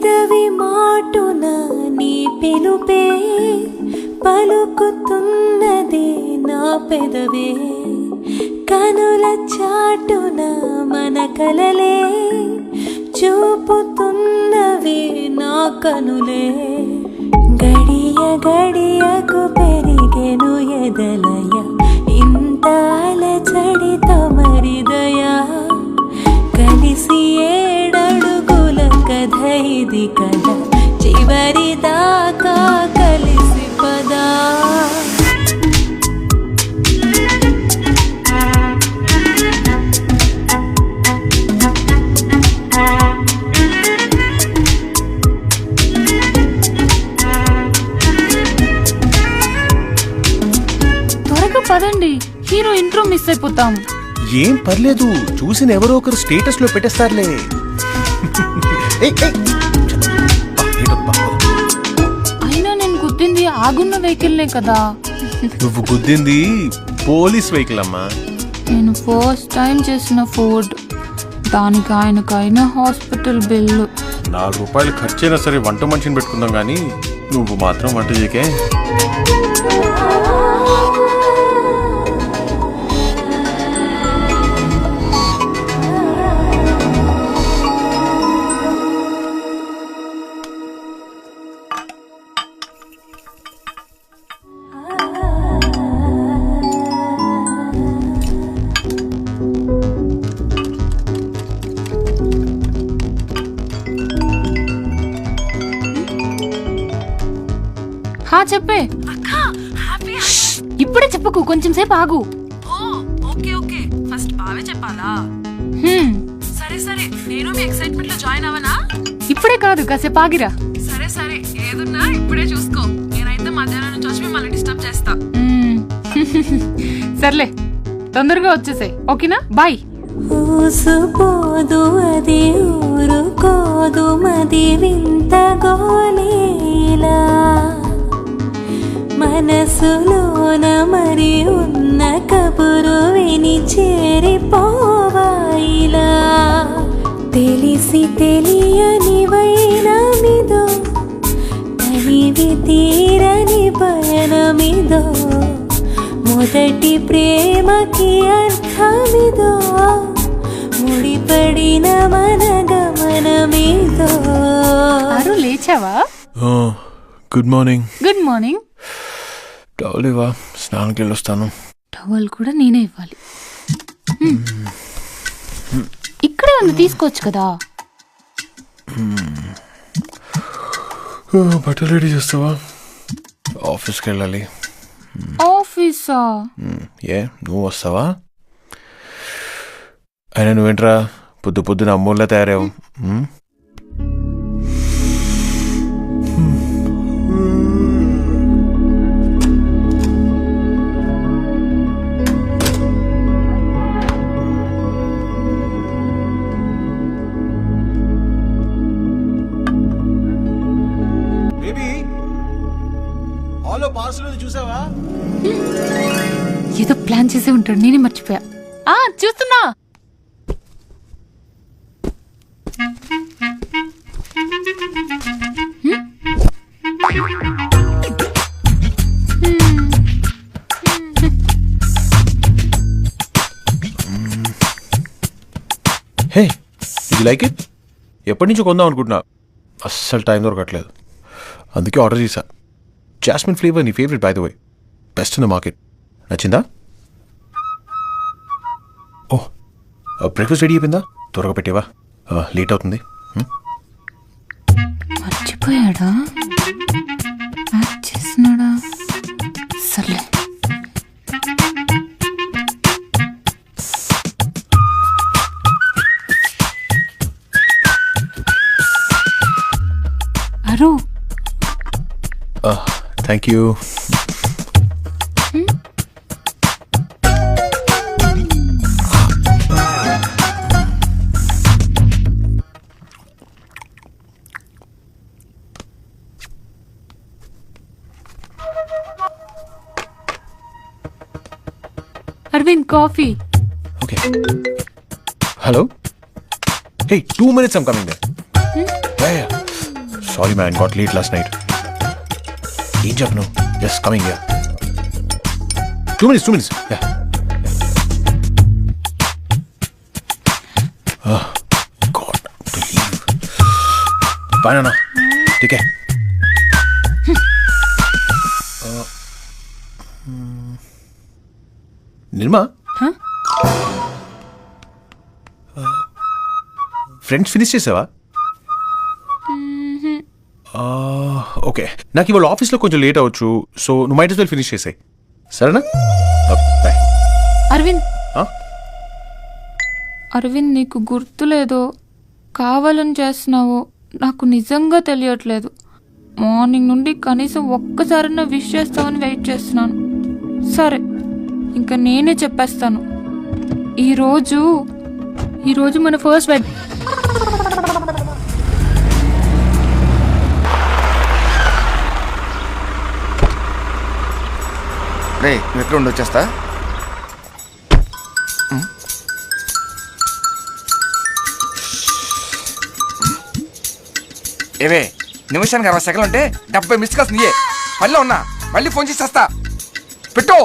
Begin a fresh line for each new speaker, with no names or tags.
పెదవి మాటున నీ పిలుపే పలుకుతున్నదే నా పెదవే కనుల చాటున మన కలలే చూపుతున్నవే నా కనులే గడియ గడియకు పెరిగెను ఎదలయ ఇంత అలచడి తమరిదయా కలిసి ఏడడుగుల కథ ఇది కథ చివరి దాకా కలిసి పదా
పదండి, హీరో ఇంట్రో మిస్ అయిపోతాం.
ఏం పర్లేదు, చూసిన ఎవరో ఒకరు స్టేటస్ లో పెట్టేస్తారులే.
అయినా నేను గుద్దింది ఆగున్న వెహికల్నే కదా.
నువ్వు గుద్దింది పోలీస్ వెహికల్ అమ్మా.
నేను ఫస్ట్ టైం చేసిన ఫోర్డ్, దానికి ఆయనకైనా హాస్పిటల్ బిల్లు.
₹4 ఖర్చైనా సరే వంట మనిషిని పెట్టుకుందాం కానీ నువ్వు మాత్రం వంట చేయకే.
చెప్పే. ఇప్పుడే చెప్పకు, కొంచెం సేపు ఆగు.
ఓకే ఫస్ట్ బావే చెప్పాలా? సరే నేను మీ ఎక్సైట్మెంట్ లో జాయిన్ అవనా?
ఇప్పుడే కాదు, కాసేపు ఆగిరా.
సరే ఏదున్నా ఇప్పుడే చూసుకో. నేనైతే మధ్యాహ్నం నుంచి వచ్చి మిమ్మల్ని డిస్టర్బ్ చేస్తా.
సర్లే, తొందరగా వచ్చేసాయి. ఓకేనా? బాయ్.
ఊసుపోదు అది ఊరుకోదు మది వింత గోలీలా మనసులోన మరి ఉన్న కబురు విని చేరిపోవాయిలా తెలిసి తెలియని వైనమిదో తనివి తీరని పయనమిదో మొదటి ప్రేమకి అర్థమిదో ముడిపడిన మన గమనమిదో.
అరు లేచావా?
Good morning.
Good morning.
Towel ఇవ్వా, స్నానానికి వెళ్ళొస్తాను.
టవల్ కూడా నేనే ఇవ్వాలి. ఇక్కడే ఉంది, తీసుకోవచ్చు కదా.
బట్టలు రెడీ చేస్తావా? ఆఫీస్కి వెళ్ళాలి.
ఆఫీసా?
నువ్వు వస్తావా? అయినా నువ్వేంట్రా పొద్దున అమ్మూల్లా తయారావు? చూసావా?
ఏదో ప్లాన్ చేసే ఉంటాడు, నేనే మర్చిపోయా. చూస్తున్నా.
హే, యు లైక్ ఇట్? ఎప్పటి నుంచో కొందాం అనుకుంటున్నా, అస్సలు టైం దొరకట్లేదు. అందుకే ఆర్డర్ చేశా. జాస్మిన్ ఫ్లేవర్ నీ favourite by the way, best in the market. నచ్చిందా? ఓహ్, బ్రేక్ఫాస్ట్ రెడీ అయిపోయిందా? త్వరగా పెట్టేవా, లేట్ అవుతుంది.
మర్చిపోయాడా? చేసినాడా? సర్లే. Aru,
thank you.
Aravind, coffee.
Okay. Hello. Hey, 2 minutes I'm coming there. Yeah. Sorry man, got late last night. ఏం చెప్పను? Yes coming yeah. 2 minutes yeah. Got to leave. Bye నాన్న, take care. Nirma, friends finish చేసావా? Okay, నాకు ఇవాళ ఆఫీస్లో కొంచెం late అవ్వచ్చు, so నువ్వు మైట్ వెల్ ఫినిష్ చేసాయి, సరేనా? బాయ్.
అరవింద్, అరవింద్ నీకు గుర్తులేదో కావాలని చేస్తున్నావో నాకు నిజంగా తెలియట్లేదు. మార్నింగ్ నుండి కనీసం ఒక్కసారైనా విష్ చేస్తామని వెయిట్ చేస్తున్నాను. సరే, ఇంకా నేనే చెప్పేస్తాను. ఈరోజు మన ఫస్ట్ వెడ్.
రే నువ్వు ఎక్కడ ఉండి వచ్చేస్తా. ఏవే నిమిషానికి 60 సెకండ్లు అంటే 70 మిస్ కాల్స్ నీయే. పనిలో ఉన్నా, మళ్ళీ ఫోన్ చేసి వస్తా. పెట్టు.